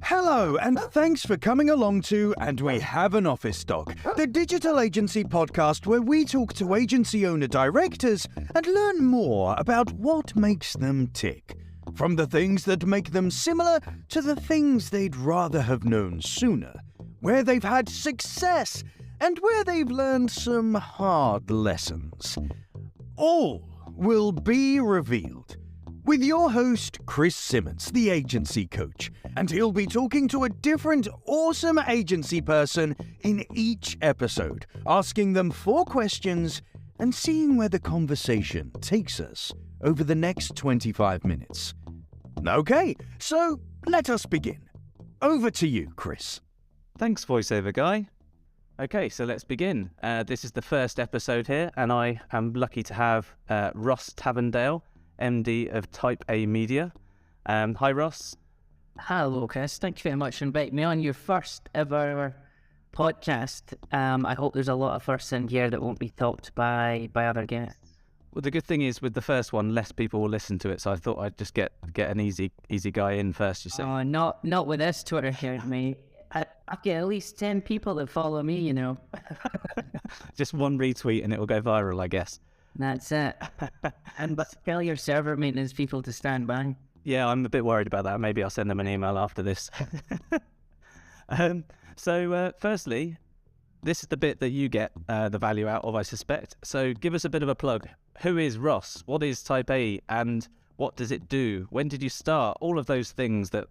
Hello, and thanks for coming along to And We Have an Office Doc, the digital agency podcast where we talk to agency owner-directors and learn more about what makes them tick. From the things that make them similar to the things they'd rather have known sooner, where they've had success and where they've learned some hard lessons. All will be revealed with your host, Chris Simmons, the agency coach, and he'll be talking to a different awesome agency person in each episode, asking them 4 questions and seeing where the conversation takes us over the next 25 minutes. Okay, so let us begin. Over to you, Chris. Thanks, voiceover guy. Okay, so let's begin. This is the first episode here, and I am lucky to have Ross Tavendale, MD of Type A Media. Hi, Ross. Hello, Chris. Thank you very much for inviting me on your first ever podcast. I hope there's a lot of firsts in here that won't be topped by other guests. Well, the good thing is with the first one, less people will listen to it, so I thought I'd just get an easy guy in first, you see. Oh, not with this Twitter here, mate. I get at least 10 people that follow me, you know. Just one retweet and it will go viral, I guess. That's it. And tell your server maintenance people to stand by. Yeah, I'm a bit worried about that. Maybe I'll send them an email after this. So firstly, this is the bit that you get the value out of, I suspect. So give us a bit of a plug. Who is Ross? What is Type A? And what does it do? When did you start? All of those things that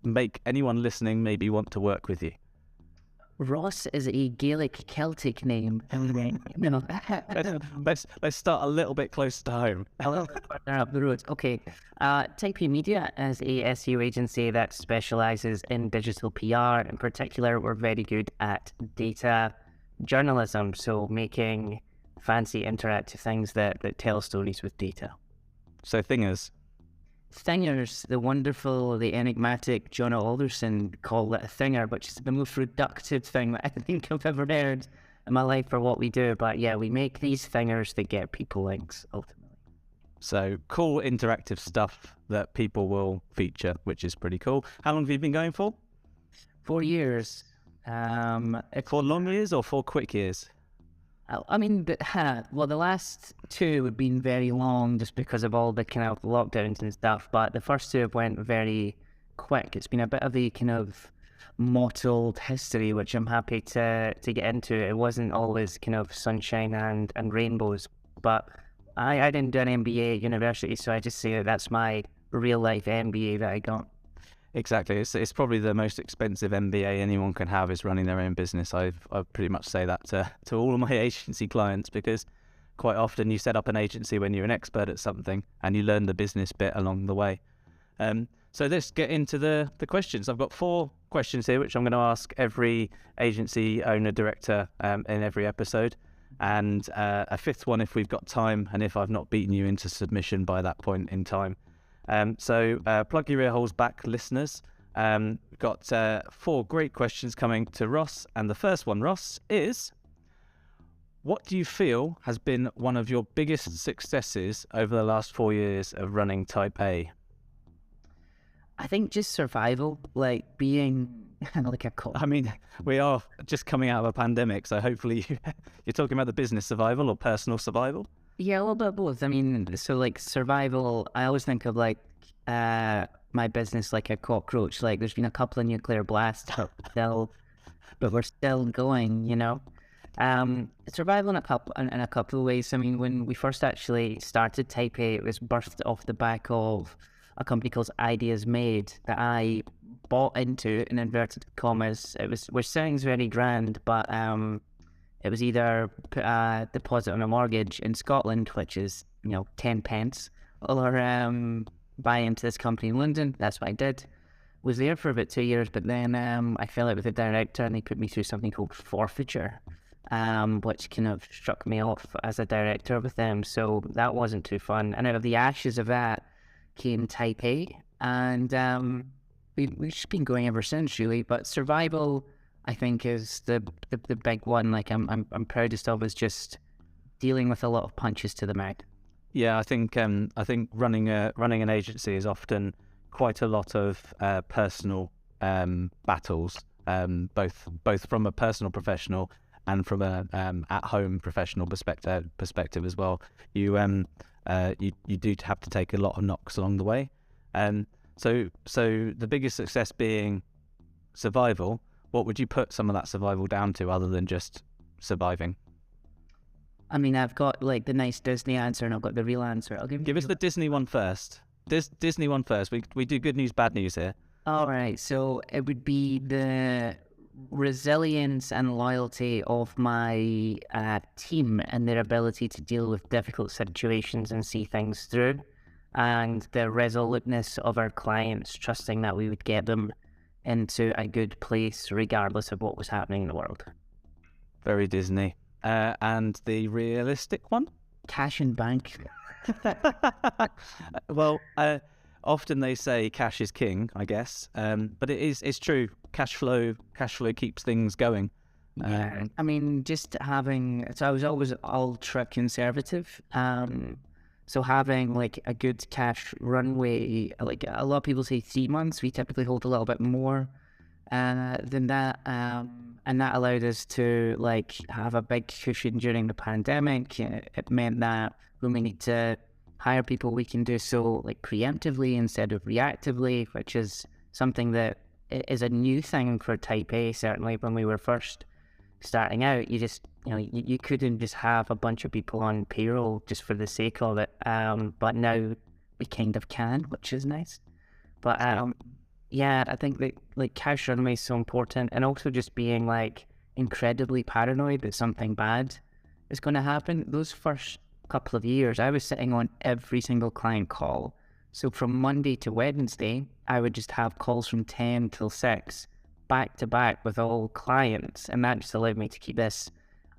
make anyone listening maybe want to work with you. Ross is a Gaelic Celtic name. Let's start a little bit close to home. A little bit further up the road. Okay. Type A Media is a SEO agency that specialises in digital PR. In particular, we're very good at data journalism, so making fancy interactive things that tell stories with data. So Thingers, the wonderful, the enigmatic John Alderson called it a thinger, which is the most reductive thing that I think I've ever heard in my life for what we do. But yeah, we make these thingers that get people links, ultimately. So cool interactive stuff that people will feature, which is pretty cool. How long have you been going for? 4 years. 4 long years or 4 quick years? I mean, the last 2 have been very long just because of all the kind of lockdowns and stuff, but the first 2 have went very quick. It's been a bit of a kind of mottled history, which I'm happy to get into. It wasn't always kind of sunshine and rainbows, but I didn't do an MBA at university, so I just say that that's my real-life MBA that I got. Exactly. It's probably the most expensive MBA anyone can have is running their own business. I pretty much say that to all of my agency clients, because quite often you set up an agency when you're an expert at something and you learn the business bit along the way. So let's get into the questions. I've got 4 questions here, which I'm going to ask every agency owner, director in every episode, and a 5th one if we've got time and if I've not beaten you into submission by that point in time. So plug your ear holes back, listeners. We've got 4 great questions coming to Ross. And the first one, Ross, is what do you feel has been one of your biggest successes over the last 4 years of running Type A? I think just survival, like being like a cop. I mean, we are just coming out of a pandemic, so hopefully you're talking about the business survival or personal survival? Yeah, a little bit of both. I mean, so like survival, I always think of like my business like a cockroach. Like there's been a couple of nuclear blasts, but we're still going, you know. Survival in a couple of ways. I mean, when we first actually started Type A, it was birthed off the back of a company called Ideas Made that I bought into, in inverted commas. Which sounds very grand, but it was either put a deposit on a mortgage in Scotland, which is, 10 pence, or buy into this company in London. That's what I did. Was there for about 2 years, but then I fell out with the director and they put me through something called forfeiture, which kind of struck me off as a director with them. So that wasn't too fun. And out of the ashes of that came Type A. And we've just been going ever since, really. But survival, I think, is the big one. Like I'm proudest of is just dealing with a lot of punches to the mouth. Yeah, I think running an agency is often quite a lot of personal battles, both from a personal professional and from a at-home professional perspective as well. You do have to take a lot of knocks along the way. So the biggest success being survival. What would you put some of that survival down to, other than just surviving? I mean, I've got like the nice Disney answer, and I've got the real answer. I'll give us the Disney one first. Disney one first. We do good news, bad news here. All right, so it would be the resilience and loyalty of my team and their ability to deal with difficult situations and see things through, and the resoluteness of our clients trusting that we would get them into a good place regardless of what was happening in the world. Very Disney. And the realistic one? Cash in bank. Well, often they say cash is king, I guess, but it's true. Cash flow keeps things going. I mean, just having, so I was always ultra conservative. So having like a good cash runway, like a lot of people say 3 months, we typically hold a little bit more than that. And that allowed us to like have a big cushion during the pandemic. It meant that when we need to hire people, we can do so like preemptively instead of reactively, which is something that is a new thing for Type A. Certainly when we were first starting out, you couldn't just have a bunch of people on payroll just for the sake of it. But now we kind of can, which is nice. But yeah, I think that like cash runway is so important, and also just being like incredibly paranoid that something bad is going to happen. Those first couple of years, I was sitting on every single client call. So from Monday to Wednesday, I would just have calls from 10 till 6, back to back with all clients, and that just allowed me to keep this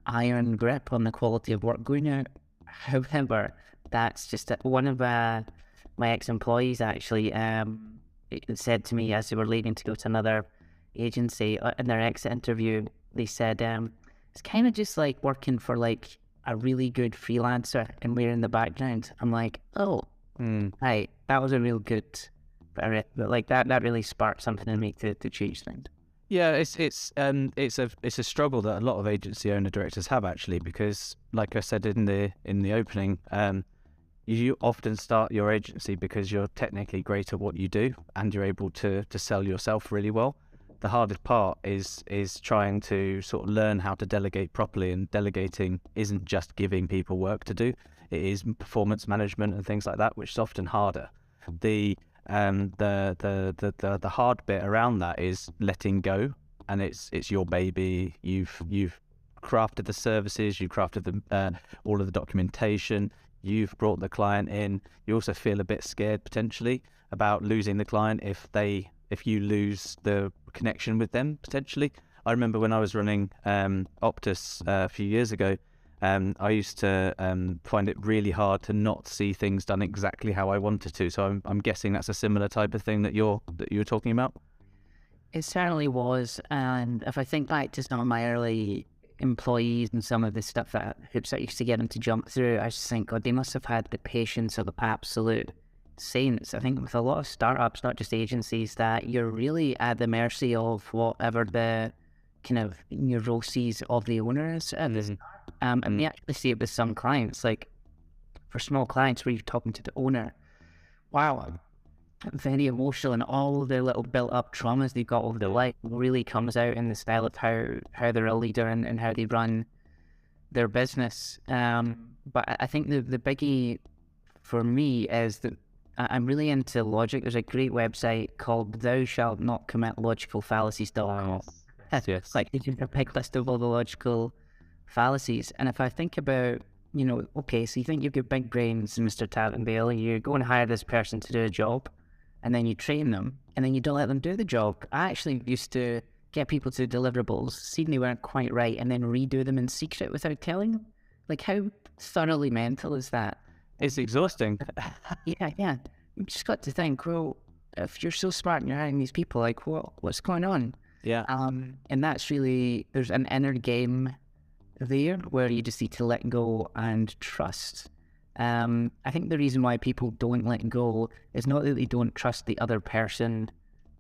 iron grip on the quality of work going out. However, that's just one of my ex-employees actually said to me as they were leaving to go to another agency in their exit interview. They said, it's kind of just like working for like a really good freelancer and we're in the background. I'm like, oh, right, that was a real good, but like that really sparked something in me to change things. Yeah, it's a struggle that a lot of agency owner directors have actually, because like I said in the opening, you often start your agency because you're technically great at what you do and you're able to sell yourself really well. The hardest part is trying to sort of learn how to delegate properly, and delegating isn't just giving people work to do. It is performance management and things like that, which is often harder. The hard bit around that is letting go, and it's your baby. You've crafted the services, you've crafted all of the documentation, you've brought the client in. You also feel a bit scared potentially about losing the client if you lose the connection with them potentially. I remember when I was running Optus a few years ago, I used to find it really hard to not see things done exactly how I wanted to. So I'm guessing that's a similar type of thing that you were talking about. It certainly was, and if I think back to some of my early employees and some of the stuff hoops I used to get them to jump through, I just think, God, they must have had the patience of absolute saints. I think with a lot of startups, not just agencies, that you're really at the mercy of whatever the kind of neuroses of the owner is. And we actually see it with some clients, like for small clients where you're talking to the owner, wow, very emotional, and all the little built-up traumas they've got over their life really comes out in the style of how they're a leader and how they run their business. But I think the biggie for me is that I'm really into logic. There's a great website called Thou Shalt Not Commit Logical Fallacies.com. Yes. Like, it's a big list of all the logical fallacies. And if I think about, okay, so you think you've got big brains, Mr. Tavendale, you go and hire this person to do a job, and then you train them, and then you don't let them do the job. I actually used to get people to deliverables, see they weren't quite right, and then redo them in secret without telling them. Like, how thoroughly mental is that? It's exhausting. Yeah. You just got to think, well, if you're so smart and you're hiring these people, like, what's going on? Yeah. And that's really, there's an inner game there where you just need to let go and trust I think the reason why people don't let go is not that they don't trust the other person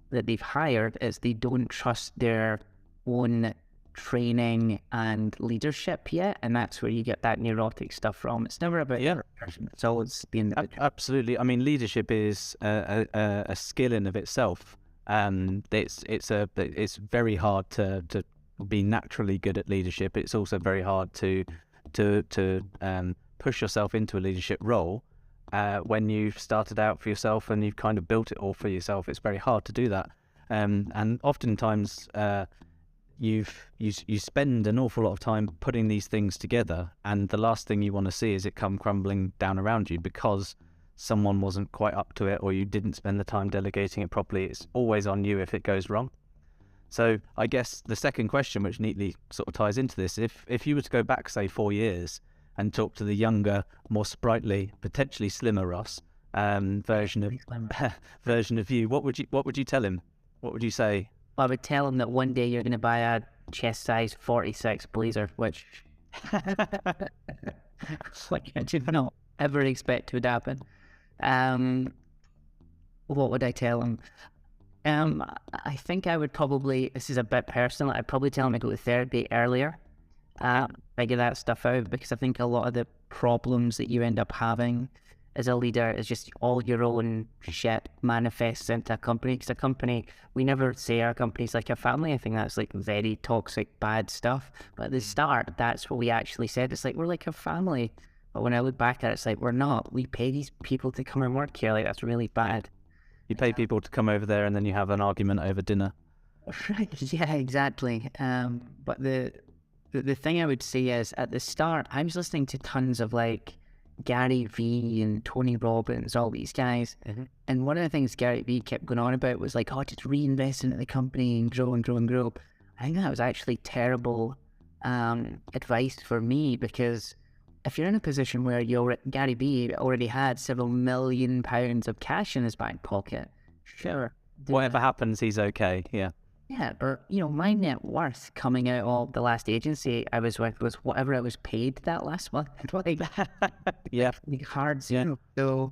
that they've hired, it's they don't trust their own training and leadership yet, and that's where you get that neurotic stuff from. It's never about the other person, it's always the individual. Absolutely. I mean, leadership is a skill in of itself. It's very hard to be naturally good at leadership. It's also very hard to push yourself into a leadership role when you've started out for yourself and you've kind of built it all for yourself. It's very hard to do that, and oftentimes you spend an awful lot of time putting these things together, and the last thing you want to see is it come crumbling down around you because someone wasn't quite up to it, or you didn't spend the time delegating it properly. It's always on you if it goes wrong. So I guess the second question, which neatly sort of ties into this, if you were to go back, say, 4 years and talk to the younger, more sprightly, potentially slimmer Ross version of you, what would you tell him? What would you say? I would tell him that one day you're going to buy a chest size 46 blazer, which like I did not ever expect would happen. What would I tell him? I think I would probably, this is a bit personal, I'd probably tell him to go to therapy earlier, figure that stuff out, because I think a lot of the problems that you end up having as a leader is just all your own shit manifests into a company. Because a company, we never say our company's like a family. I think that's like very toxic, bad stuff. But at the start, that's what we actually said. It's like, we're like a family. But when I look back at it, it's like, we're not. We pay these people to come and work here. Like, that's really bad. You pay people to come over there and then you have an argument over dinner. Right, yeah, exactly. But the thing I would say is, at the start, I was listening to tons of like Gary Vee and Tony Robbins, all these guys. Mm-hmm. And one of the things Gary Vee kept going on about was like, oh, just reinvest into the company and grow and grow and grow. I think that was actually terrible advice for me, because if you're in a position where Gary Vee already had several £1 million of cash in his back pocket, sure. Whatever happens, he's okay, yeah. Yeah, but, my net worth coming out of the last agency I was with was whatever I was paid that last month. Yeah. Like hard zero. Yeah. So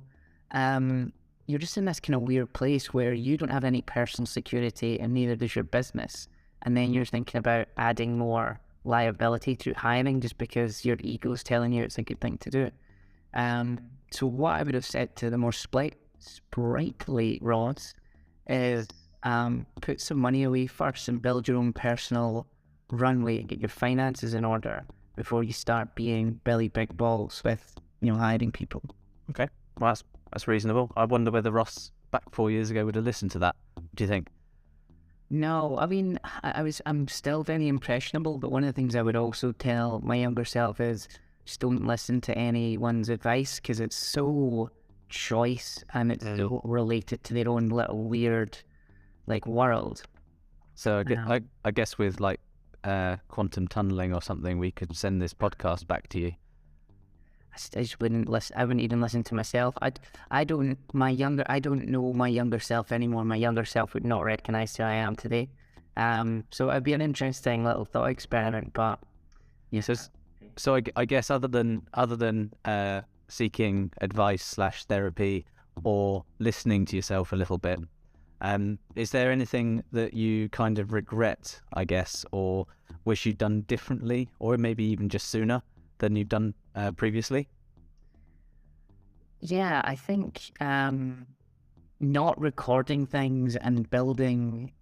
you're just in this kind of weird place where you don't have any personal security and neither does your business. And then you're thinking about adding more liability through hiring just because your ego's telling you it's a good thing to do. So what I would have said to the more sprightly Rods is put some money away first and build your own personal runway and get your finances in order before you start being Billy Big Balls with, hiring people. Okay, well that's reasonable. I wonder whether Ross back 4 years ago would have listened to that. Do you think? No, I mean, I'm still very impressionable, but one of the things I would also tell my younger self is just don't listen to anyone's advice, because it's so choice and it's so related to their own little weird, world. So I guess with quantum tunneling or something, we could send this podcast back to you. I just wouldn't listen. I wouldn't even listen to myself. I don't know my younger self anymore. My younger self would not recognize who I am today. So it'd be an interesting little thought experiment. But yeah. So I guess other than seeking advice / therapy or listening to yourself a little bit, is there anything that you kind of regret, I guess, or wish you'd done differently, or maybe even just sooner than you've done previously? Yeah, I think not recording things and building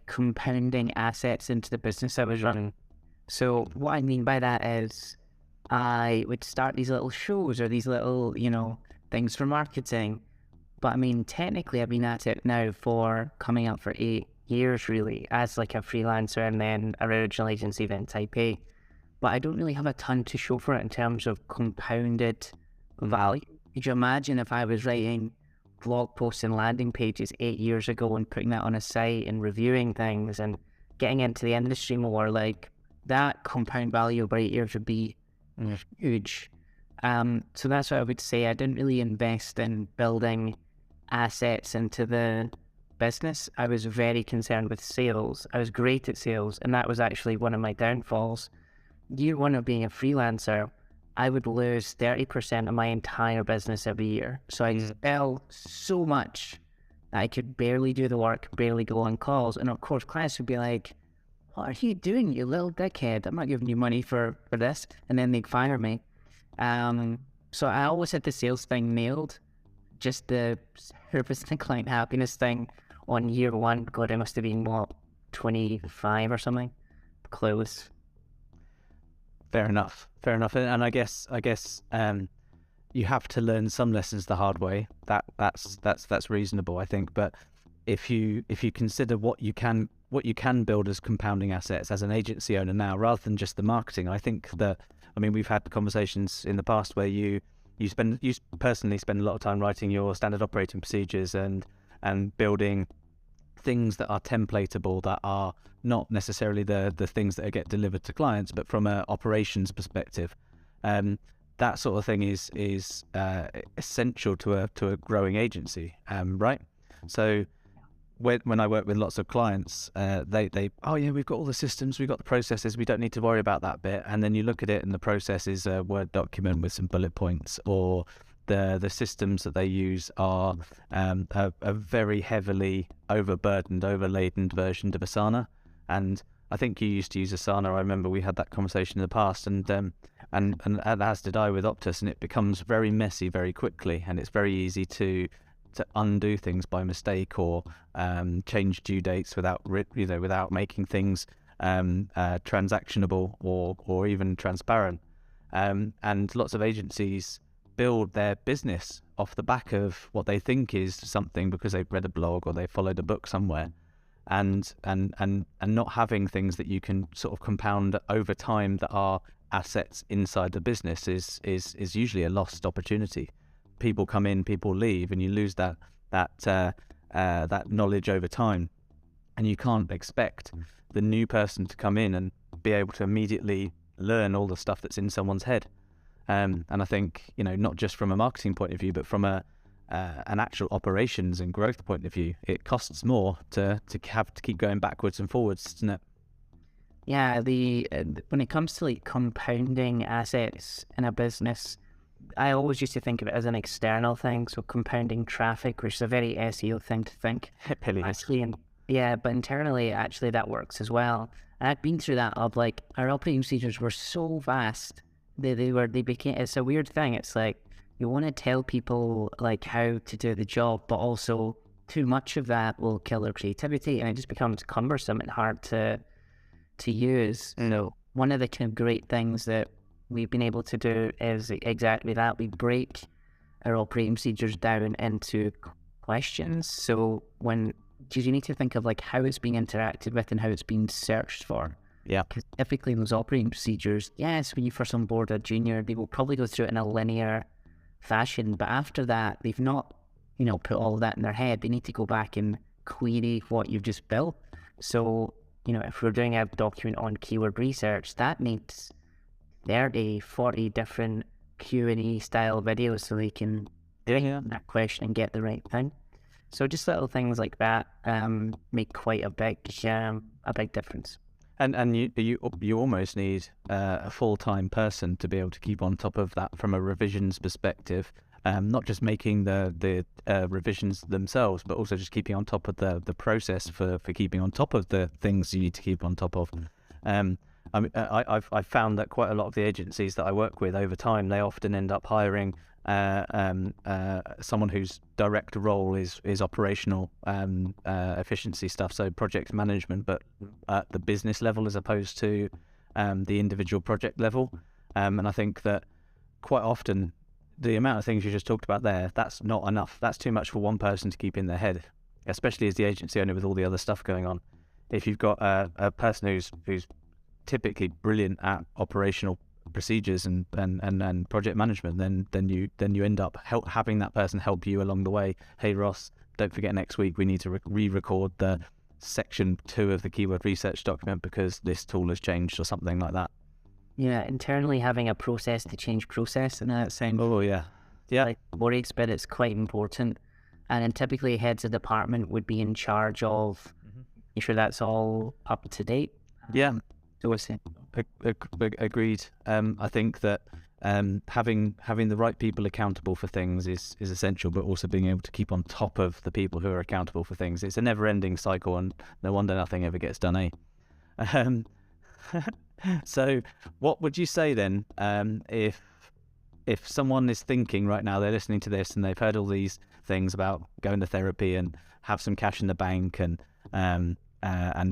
compounding assets into the business I was running. So what I mean by that is I would start these little shows or these little, things for marketing. But I mean, technically I've been at it now for coming up for 8 years really, as a freelancer and then original agency, then Type A. But I don't really have a ton to show for it in terms of compounded value. Could you imagine if I was writing blog posts and landing pages 8 years ago and putting that on a site and reviewing things and getting into the industry more, that compound value over 8 years would be huge. So that's what I would say. I didn't really invest in building assets into the business. I was very concerned with sales. I was great at sales, and that was actually one of my downfalls. Year one of being a freelancer, I would lose 30% of my entire business every year. So I sell so much that I could barely do the work, barely go on calls. And of course, clients would be like, what are you doing, you little dickhead? I'm not giving you money for this. And then they'd fire me. So I always had the sales thing nailed. Just the service and client happiness thing on year one. God, I must have been, 25 or something? Close. Fair enough. And I guess you have to learn some lessons the hard way. That's reasonable, I think. But if you consider what you can build as compounding assets as an agency owner now, rather than just the marketing, I think that, I mean, we've had conversations in the past where you personally spend a lot of time writing your standard operating procedures and building things that are templatable, that are not necessarily the things that get delivered to clients, but from an operations perspective. That sort of thing is essential to a growing agency, right? So when I work with lots of clients, they oh yeah, we've got all the systems, we've got the processes, we don't need to worry about that bit. And then you look at it and the process is a Word document with some bullet points, or the systems that they use are a very heavily overburdened, overladen version of Asana. And I think you used to use Asana. I remember we had that conversation in the past, and as did I with Optus, and it becomes very messy very quickly, and it's very easy to undo things by mistake, or change due dates without making things transactionable or even transparent. And lots of agencies build their business off the back of what they think is something because they've read a blog or they followed a book somewhere, and not having things that you can sort of compound over time that are assets inside the business is usually a lost opportunity. People come in, people leave, and you lose that knowledge over time, and you can't expect the new person to come in and be able to immediately learn all the stuff that's in someone's head. And I think, not just from a marketing point of view, but from an actual operations and growth point of view, it costs more to have to keep going backwards and forwards, doesn't it? Yeah, when it comes to like compounding assets in a business, I always used to think of it as an external thing, so compounding traffic, which is a very SEO thing to think. Actually, but internally, actually, that works as well. And I've been through that of like, our operating procedures were so vast, they became, it's a weird thing. It's like, you want to tell people like how to do the job, but also too much of that will kill their creativity, and it just becomes cumbersome and hard to use. So one of the kind of great things that we've been able to do is exactly that. We break our operating procedures down into questions. So because you need to think of like how it's being interacted with and how it's being searched for. Yeah. Because typically in those operating procedures, yes, when you first onboard a junior, they will probably go through it in a linear fashion. But after that, they've not, put all of that in their head. They need to go back and query what you've just built. So, if we're doing a document on keyword research, that needs 30, 40 different Q&A style videos so they can do that question and get the right thing. So just little things like that make quite a big difference. And you almost need a full-time person to be able to keep on top of that from a revisions perspective, not just making the revisions themselves, but also just keeping on top of the process for keeping on top of the things you need to keep on top of. I've found that quite a lot of the agencies that I work with over time, they often end up hiring someone whose direct role is operational efficiency stuff, so project management, but at the business level as opposed to the individual project level. And I think that quite often the amount of things you just talked about there, that's not enough. That's too much for one person to keep in their head, especially as the agency owner with all the other stuff going on. If you've got a person who's typically brilliant at operational procedures and project management, then you end up having that person help you along the way. Hey Ross, don't forget next week we need to re-record the section 2 of the keyword research document because this tool has changed or something like that. Yeah, internally having a process to change process, and that sounds like worries, but it's quite important. And then typically heads of department would be in charge of making sure that's all up to date. Yeah. So what's it? Agreed. I think that having the right people accountable for things is essential, but also being able to keep on top of the people who are accountable for things. It's a never-ending cycle, and no wonder nothing ever gets done, eh? So what would you say then, if someone is thinking right now, they're listening to this and they've heard all these things about going to therapy and have some cash in the bank and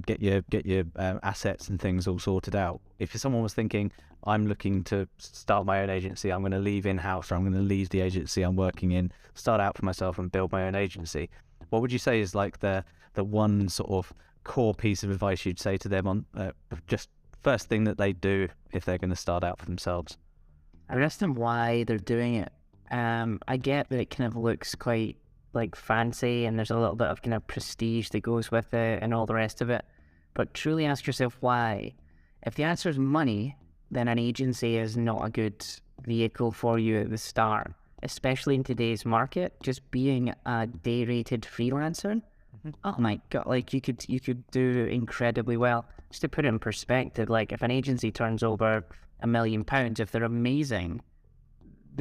get your assets and things all sorted out. If someone was thinking, I'm looking to start my own agency, I'm going to leave in-house, or I'm going to leave the agency I'm working in, start out for myself and build my own agency, what would you say is like the one sort of core piece of advice you'd say to them on just first thing that they do if they're going to start out for themselves? I would ask them why they're doing it. I get that it kind of looks quite like fancy and there's a little bit of kind of prestige that goes with it and all the rest of it, but truly ask yourself why. If the answer is money, then an agency is not a good vehicle for you at the start, especially in today's market. Just being a day-rated freelancer, oh my god, like you could do incredibly well. Just to put it in perspective, like if an agency turns over £1 million, if they're amazing,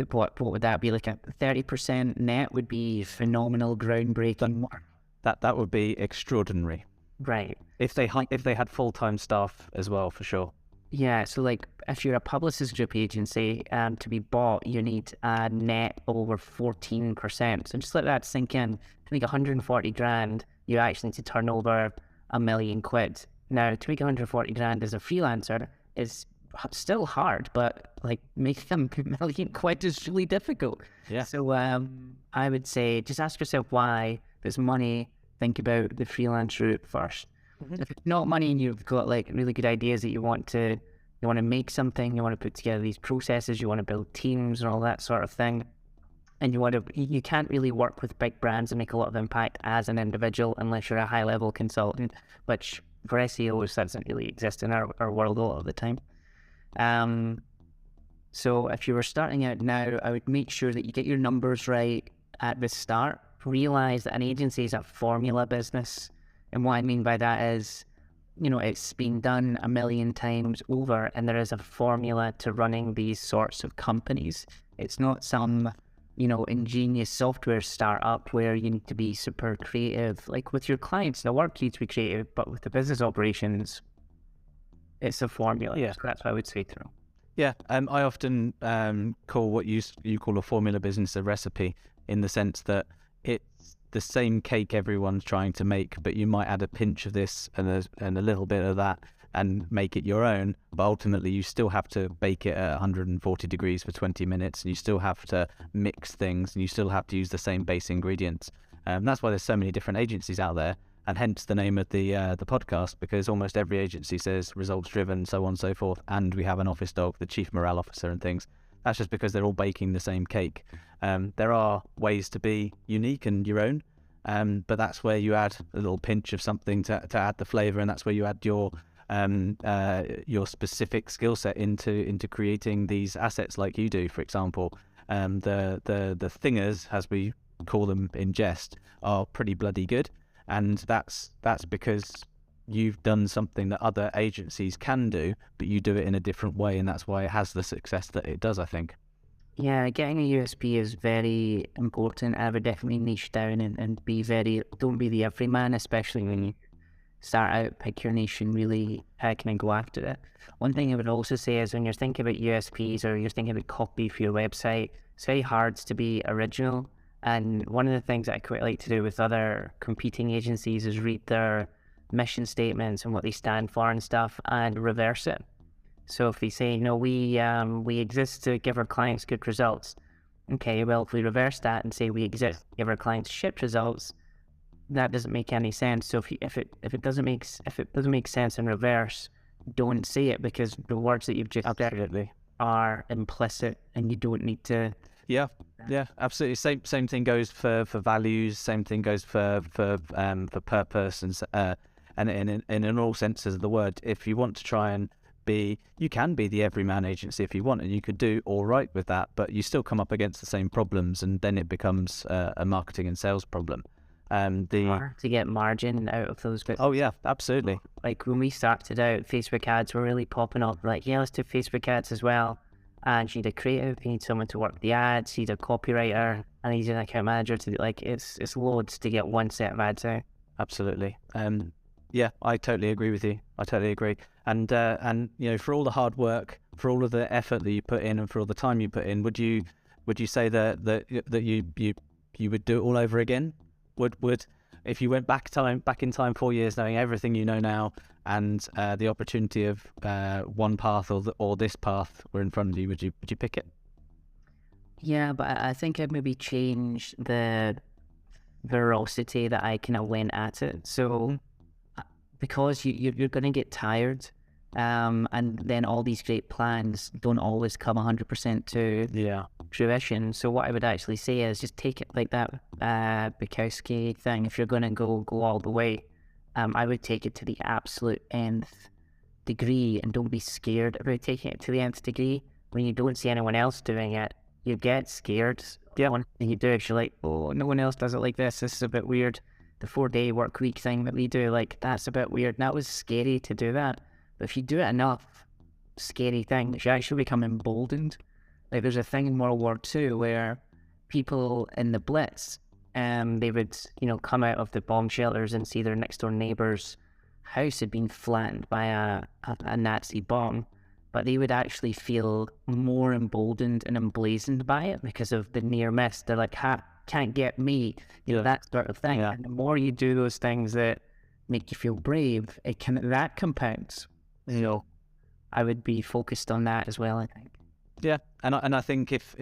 what would that be? Like a 30% net would be phenomenal, groundbreaking work. That would be extraordinary. Right. If they had full-time staff as well, for sure. Yeah, so like if you're a publicist group agency, to be bought, you need a net of over 14%. So just let that sink in. To make 140 grand, you actually need to turn over £1 million. Now, to make 140 grand as a freelancer is still hard, but like making £1 million is really difficult. Yeah. So I would say just ask yourself why. If it's money, think about the freelance route first. If it's not money and you've got like really good ideas that you want to make something, you want to put together these processes, you want to build teams and all that sort of thing, and you can't really work with big brands and make a lot of impact as an individual unless you're a high level consultant, which for SEOs that doesn't really exist in our world a lot of the time. So if you were starting out now, I would make sure that you get your numbers right at the start. Realize that an agency is a formula business. And what I mean by that is, it's been done 1 million times over, and there is a formula to running these sorts of companies. It's not some, ingenious software startup where you need to be super creative. Like with your clients, the work you need to be creative, but with the business operations, it's a formula. Yeah. So that's what I would say to them. Yeah, I often call what you call a formula business a recipe, in the sense that it's the same cake everyone's trying to make, but you might add a pinch of this and a little bit of that and make it your own, but ultimately you still have to bake it at 140 degrees for 20 minutes, and you still have to mix things, and you still have to use the same base ingredients. That's why there's so many different agencies out there, and hence the name of the podcast, because almost every agency says results driven, so on and so forth, and we have an office dog, the chief morale officer and things. That's just because they're all baking the same cake. There are ways to be unique and your own, but that's where you add a little pinch of something to add the flavour, and that's where you add your specific skill set into creating these assets, like you do. For example, the thingers, as we call them in jest, are pretty bloody good, and that's because you've done something that other agencies can do, but you do it in a different way, and that's why it has the success that it does, I think. Yeah, getting a USP is very important. I would definitely niche down and don't be the everyman, especially when you start out, pick your niche and really kind of go after it. One thing I would also say is when you're thinking about USPs or you're thinking about copy for your website, it's very hard to be original. And one of the things that I quite like to do with other competing agencies is read their mission statements and what they stand for and stuff, and reverse it. So if they say, we exist to give our clients good results. Okay, well, if we reverse that and say we exist to give our clients shit results, that doesn't make any sense. So if it doesn't make sense in reverse, don't say it, because the words that you've just said are implicit, and you don't need to. Yeah, absolutely. Same thing goes for values. Same thing goes for purpose, and in all senses of the word. If you want to try and you can be the everyman agency if you want, and you could do all right with that, but you still come up against the same problems, and then it becomes a marketing and sales problem. To get margin out of those bits. Oh yeah, absolutely. Like when we started out, Facebook ads were really popping up. Like, yeah, let's do Facebook ads as well. and you need a creative, you need someone to work the ads, you need a copywriter, and you need an account manager to like it's loads to get one set of ads out. Absolutely. Yeah, I totally agree with you. I totally agree. And you know, for all the hard work, for all of the effort that you put in, and for all the time you put in, would you say that you would do it all over again? Would if you went back in time 4 years, knowing everything you know now, and the opportunity of one path or this path were in front of you, would you pick it? Yeah, but I think I'd maybe change the veracity that I kind of went at it. So because you're going to get tired, and then all these great plans don't always come 100% to fruition. So what I would actually say is just take it like that Bukowski thing. If you're going to go all the way, I would take it to the absolute nth degree, and don't be scared about taking it to the nth degree. When you don't see anyone else doing it, you get scared. Yeah. One thing you do is you're like, oh, no one else does it like this. This is a bit weird. The 4-day work week thing that we do, like, that's a bit weird. And that was scary to do that. But if you do it enough, scary things, you actually become emboldened. Like, there's a thing in World War II where people in the Blitz, they would, come out of the bomb shelters and see their next door neighbour's house had been flattened by a Nazi bomb. But they would actually feel more emboldened and emblazoned by it because of the near miss. They're like, can't get me, that sort of thing. Yeah. And the more you do those things that make you feel brave, that compounds. I would be focused on that as well, I think. Yeah, and I think if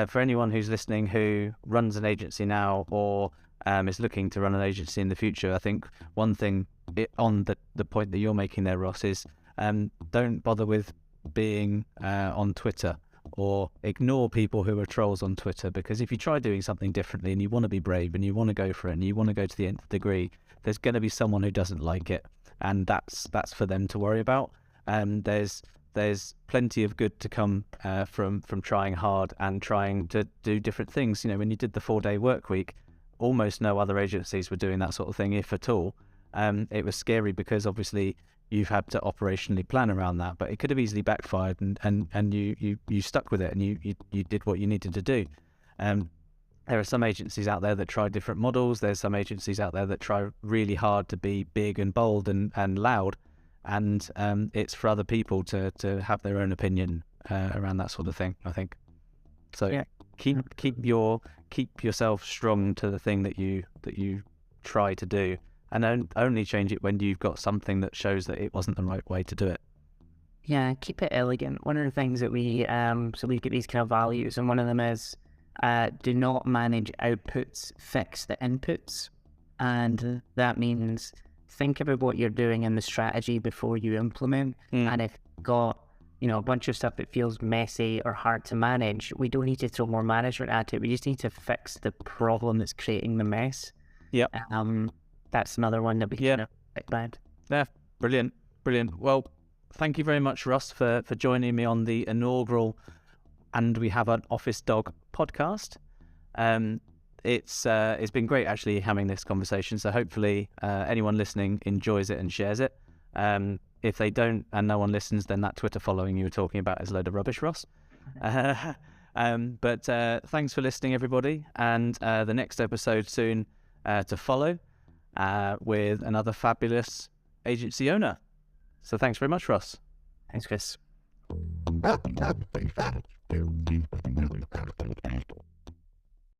for anyone who's listening who runs an agency now or is looking to run an agency in the future, I think one thing on the point that you're making there, Ross, is don't bother with being on Twitter, or ignore people who are trolls on Twitter, because if you try doing something differently and you want to be brave and you want to go for it and you want to go to the nth degree, there's going to be someone who doesn't like it, and that's for them to worry about. There's plenty of good to come from trying hard and trying to do different things. When you did the 4-day work week, almost no other agencies were doing that sort of thing, if at all. It was scary because obviously you've had to operationally plan around that, but it could have easily backfired, and you stuck with it, and you did what you needed to do. There are some agencies out there that try different models. There's some agencies out there that try really hard to be big and bold and loud, and it's for other people to have their own opinion around that sort of thing, I think. So yeah. keep yourself strong to the thing that you try to do. And only change it when you've got something that shows that it wasn't the right way to do it. Yeah, keep it elegant. One of the things that we so we get these kind of values, and one of them is do not manage outputs, fix the inputs. And that means think about what you're doing in the strategy before you implement. And if you've got a bunch of stuff that feels messy or hard to manage, we don't need to throw more management at it. We just need to fix the problem that's creating the mess. Yep. That's another one that we can think about. Yeah, brilliant. Well, thank you very much, Russ, for joining me on the inaugural And We Have an Office Dog podcast. It's been great actually having this conversation. So hopefully anyone listening enjoys it and shares it. If they don't and no one listens, then that Twitter following you were talking about is a load of rubbish, Ross. But thanks for listening, everybody. And the next episode soon to follow. With another fabulous agency owner. So thanks very much, Ross. Thanks, Chris.